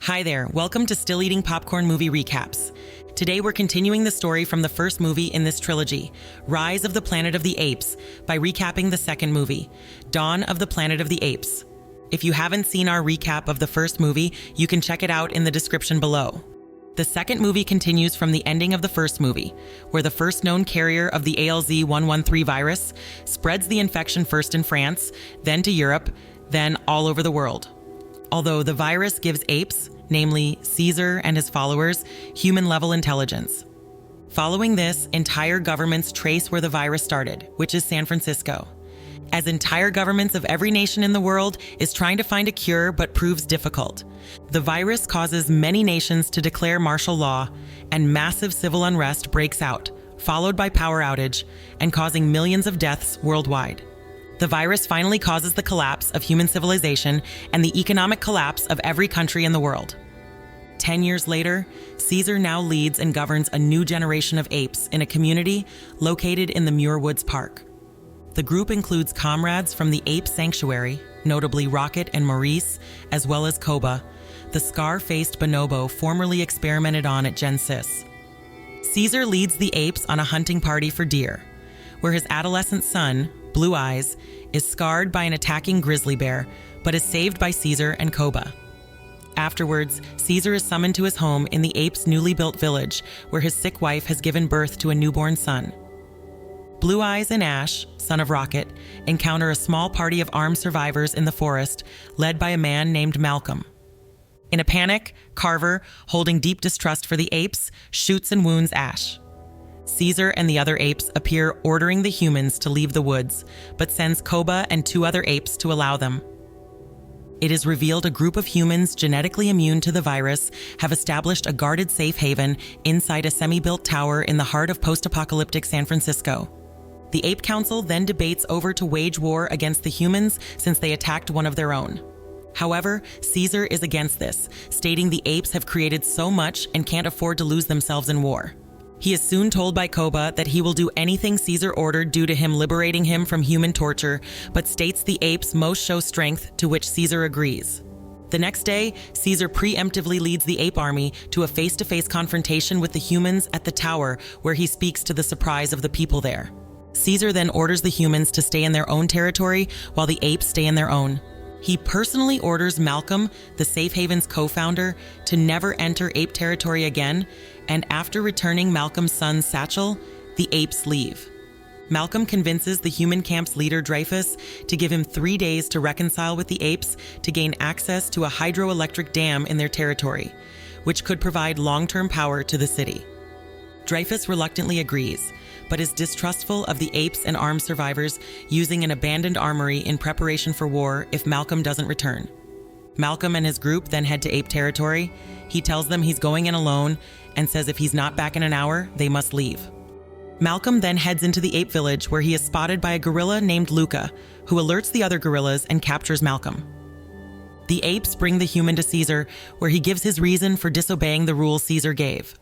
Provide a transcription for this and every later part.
Hi there, welcome to Still Eating Popcorn Movie Recaps. Today we're continuing the story from the first movie in this trilogy, Rise of the Planet of the Apes, by recapping the second movie, Dawn of the Planet of the Apes. If you haven't seen our recap of the first movie, you can check it out in the description below. The second movie continues from the ending of the first movie, where the first known carrier of the ALZ-113 virus spreads the infection first in France, then to Europe, then all over the world. Although the virus gives apes, namely Caesar and his followers, human-level intelligence. Following this, entire governments trace where the virus started, which is San Francisco. As entire governments of every nation in the world is trying to find a cure but proves difficult. The virus causes many nations to declare martial law, and massive civil unrest breaks out, followed by power outage, and causing millions of deaths worldwide. The virus finally causes the collapse of human civilization and the economic collapse of every country in the world. 10 years later, Caesar now leads and governs a new generation of apes in a community located in the Muir Woods Park. The group includes comrades from the ape sanctuary, notably Rocket and Maurice, as well as Koba, the scar-faced bonobo formerly experimented on at Genesis. Caesar leads the apes on a hunting party for deer, where his adolescent son, Blue Eyes, is scarred by an attacking grizzly bear, but is saved by Caesar and Koba. Afterwards, Caesar is summoned to his home in the apes' newly built village, where his sick wife has given birth to a newborn son. Blue Eyes and Ash, son of Rocket, encounter a small party of armed survivors in the forest, led by a man named Malcolm. In a panic, Carver, holding deep distrust for the apes, shoots and wounds Ash. Caesar and the other apes appear ordering the humans to leave the woods, but sends Koba and two other apes to allow them. It is revealed a group of humans genetically immune to the virus have established a guarded safe haven inside a semi-built tower in the heart of post-apocalyptic San Francisco. The Ape Council then debates over to wage war against the humans since they attacked one of their own. However, Caesar is against this, stating the apes have created so much and can't afford to lose themselves in war. He is soon told by Koba that he will do anything Caesar ordered due to him liberating him from human torture, but states the apes most show strength, to which Caesar agrees. The next day, Caesar preemptively leads the ape army to a face-to-face confrontation with the humans at the tower, where he speaks to the surprise of the people there. Caesar then orders the humans to stay in their own territory while the apes stay in their own. He personally orders Malcolm, the Safe Haven's co-founder, to never enter ape territory again, and after returning Malcolm's son Satchel, the apes leave. Malcolm convinces the human camp's leader Dreyfus to give him 3 days to reconcile with the apes to gain access to a hydroelectric dam in their territory, which could provide long-term power to the city. Dreyfus reluctantly agrees, but is distrustful of the apes and armed survivors using an abandoned armory in preparation for war if Malcolm doesn't return. Malcolm and his group then head to ape territory. He tells them he's going in alone and says if he's not back in an hour, they must leave. Malcolm then heads into the ape village where he is spotted by a gorilla named Luca, who alerts the other gorillas and captures Malcolm. The apes bring the human to Caesar, where he gives his reason for disobeying the rules Caesar gave.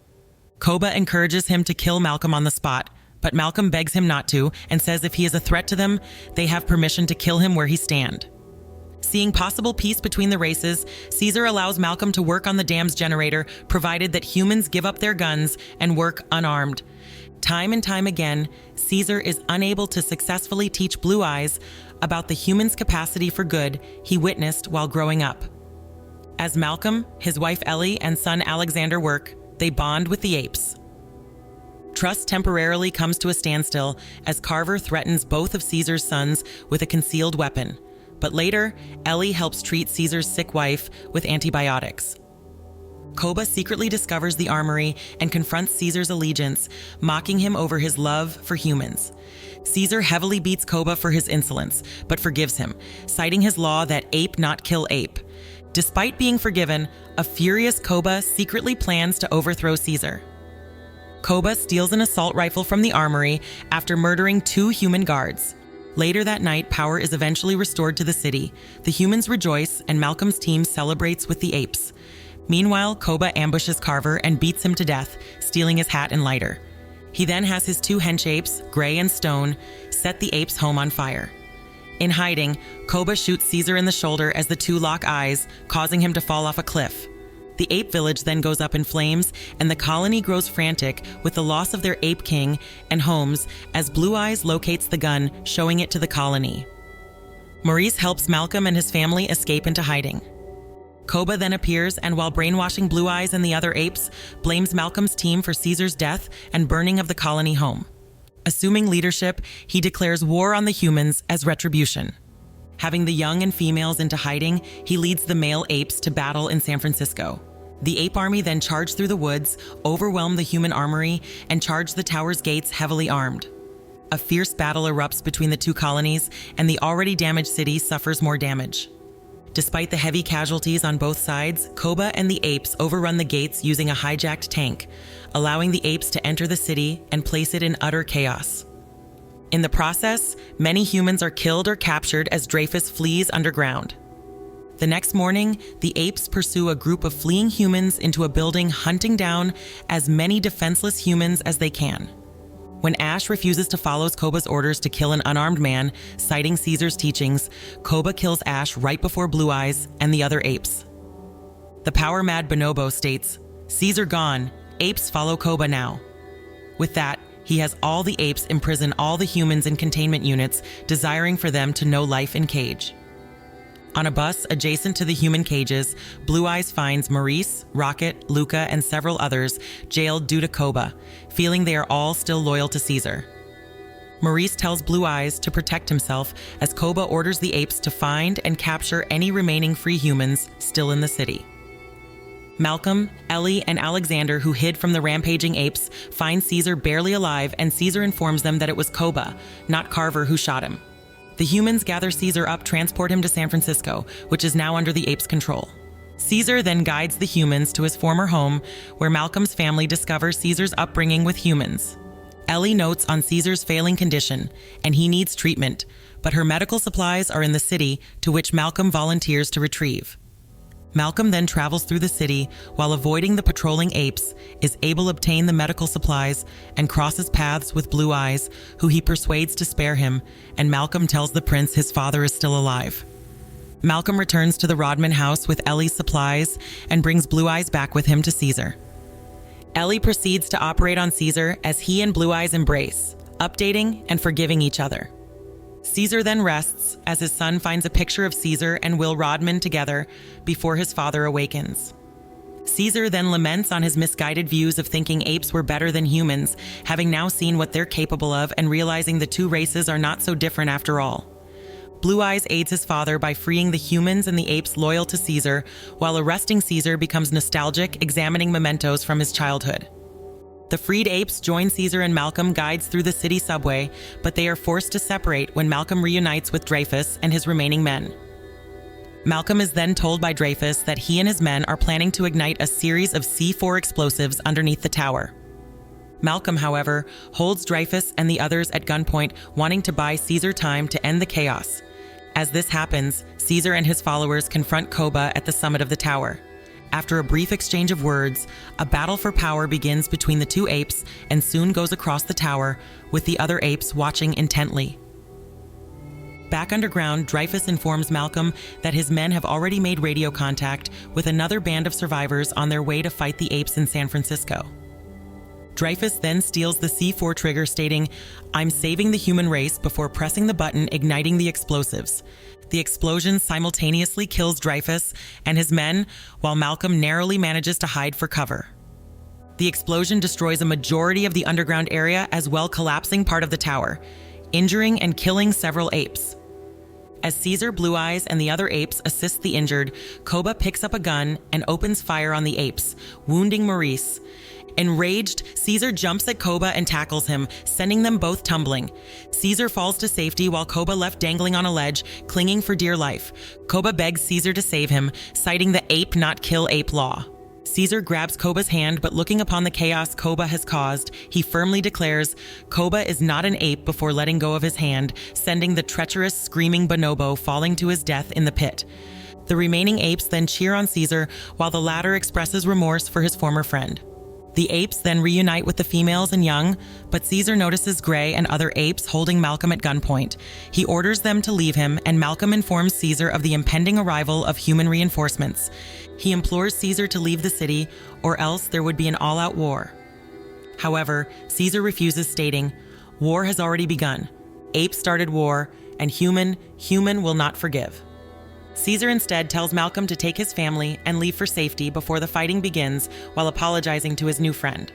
Koba encourages him to kill Malcolm on the spot, but Malcolm begs him not to and says if he is a threat to them, they have permission to kill him where he stand. Seeing possible peace between the races, Caesar allows Malcolm to work on the dam's generator, provided that humans give up their guns and work unarmed. Time and time again, Caesar is unable to successfully teach Blue Eyes about the human's capacity for good he witnessed while growing up. As Malcolm, his wife Ellie, and son Alexander work, they bond with the apes. Trust temporarily comes to a standstill as Carver threatens both of Caesar's sons with a concealed weapon. But later, Ellie helps treat Caesar's sick wife with antibiotics. Koba secretly discovers the armory and confronts Caesar's allegiance, mocking him over his love for humans. Caesar heavily beats Koba for his insolence, but forgives him, citing his law that ape not kill ape. Despite being forgiven, a furious Koba secretly plans to overthrow Caesar. Koba steals an assault rifle from the armory after murdering 2 human guards. Later that night, power is eventually restored to the city. The humans rejoice, and Malcolm's team celebrates with the apes. Meanwhile, Koba ambushes Carver and beats him to death, stealing his hat and lighter. He then has his 2 hench apes, Gray and Stone, set the apes' home on fire. In hiding, Koba shoots Caesar in the shoulder as the 2 lock eyes, causing him to fall off a cliff. The ape village then goes up in flames, and the colony grows frantic with the loss of their ape king and homes as Blue Eyes locates the gun, showing it to the colony. Maurice helps Malcolm and his family escape into hiding. Koba then appears and, while brainwashing Blue Eyes and the other apes, blames Malcolm's team for Caesar's death and burning of the colony home. Assuming leadership, he declares war on the humans as retribution. Having the young and females into hiding, he leads the male apes to battle in San Francisco. The ape army then charge through the woods, overwhelm the human armory, and charge the tower's gates heavily armed. A fierce battle erupts between the two colonies, and the already damaged city suffers more damage. Despite the heavy casualties on both sides, Koba and the apes overrun the gates using a hijacked tank, allowing the apes to enter the city and place it in utter chaos. In the process, many humans are killed or captured as Dreyfus flees underground. The next morning, the apes pursue a group of fleeing humans into a building, hunting down as many defenseless humans as they can. When Ash refuses to follow Koba's orders to kill an unarmed man, citing Caesar's teachings, Koba kills Ash right before Blue Eyes and the other apes. The power-mad bonobo states, "Caesar gone, apes follow Koba now." With that, he has all the apes imprison all the humans in containment units, desiring for them to know life in cage. On a bus adjacent to the human cages, Blue Eyes finds Maurice, Rocket, Luca, and several others jailed due to Koba, feeling they are all still loyal to Caesar. Maurice tells Blue Eyes to protect himself as Koba orders the apes to find and capture any remaining free humans still in the city. Malcolm, Ellie, and Alexander, who hid from the rampaging apes, find Caesar barely alive, and Caesar informs them that it was Koba, not Carver, who shot him. The humans gather Caesar up, transport him to San Francisco, which is now under the apes' control. Caesar then guides the humans to his former home, where Malcolm's family discovers Caesar's upbringing with humans. Ellie notes on Caesar's failing condition, and he needs treatment, but her medical supplies are in the city, to which Malcolm volunteers to retrieve. Malcolm then travels through the city while avoiding the patrolling apes, is able to obtain the medical supplies, and crosses paths with Blue Eyes, who he persuades to spare him, and Malcolm tells the prince his father is still alive. Malcolm returns to the Rodman house with Ellie's supplies and brings Blue Eyes back with him to Caesar. Ellie proceeds to operate on Caesar as he and Blue Eyes embrace, updating and forgiving each other. Caesar then rests as his son finds a picture of Caesar and Will Rodman together before his father awakens. Caesar then laments on his misguided views of thinking apes were better than humans, having now seen what they're capable of and realizing the two races are not so different after all. Blue Eyes aids his father by freeing the humans and the apes loyal to Caesar, while arresting Caesar becomes nostalgic, examining mementos from his childhood. The freed apes join Caesar and Malcolm guides through the city subway, but they are forced to separate when Malcolm reunites with Dreyfus and his remaining men. Malcolm is then told by Dreyfus that he and his men are planning to ignite a series of C4 explosives underneath the tower. Malcolm, however, holds Dreyfus and the others at gunpoint, wanting to buy Caesar time to end the chaos. As this happens, Caesar and his followers confront Koba at the summit of the tower. After a brief exchange of words, a battle for power begins between the two apes and soon goes across the tower, with the other apes watching intently. Back underground, Dreyfus informs Malcolm that his men have already made radio contact with another band of survivors on their way to fight the apes in San Francisco. Dreyfus then steals the C4 trigger, stating, "I'm saving the human race," before pressing the button, igniting the explosives. The explosion simultaneously kills Dreyfus and his men, while Malcolm narrowly manages to hide for cover. The explosion destroys a majority of the underground area, as well collapsing part of the tower, injuring and killing several apes. As Caesar, Blue Eyes, and the other apes assist the injured, Koba picks up a gun and opens fire on the apes, wounding Maurice. Enraged, Caesar jumps at Koba and tackles him, sending them both tumbling. Caesar falls to safety while Koba left dangling on a ledge, clinging for dear life. Koba begs Caesar to save him, citing the ape not kill ape law. Caesar grabs Koba's hand, but looking upon the chaos Koba has caused, he firmly declares Koba is not an ape before letting go of his hand, sending the treacherous, screaming bonobo falling to his death in the pit. The remaining apes then cheer on Caesar, while the latter expresses remorse for his former friend. The apes then reunite with the females and young, but Caesar notices Gray and other apes holding Malcolm at gunpoint. He orders them to leave him, and Malcolm informs Caesar of the impending arrival of human reinforcements. He implores Caesar to leave the city, or else there would be an all-out war. However, Caesar refuses, stating, "War has already begun. Ape started war, and human will not forgive." Caesar instead tells Malcolm to take his family and leave for safety before the fighting begins, while apologizing to his new friend.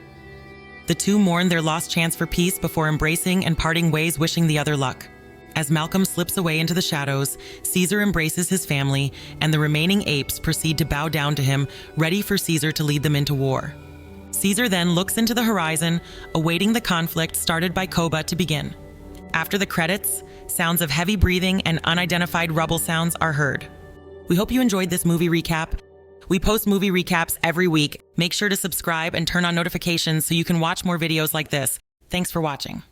The two mourn their lost chance for peace before embracing and parting ways, wishing the other luck. As Malcolm slips away into the shadows, Caesar embraces his family, and the remaining apes proceed to bow down to him, ready for Caesar to lead them into war. Caesar then looks into the horizon, awaiting the conflict started by Koba to begin. After the credits, sounds of heavy breathing and unidentified rubble sounds are heard. We hope you enjoyed this movie recap. We post movie recaps every week. Make sure to subscribe and turn on notifications so you can watch more videos like this. Thanks for watching.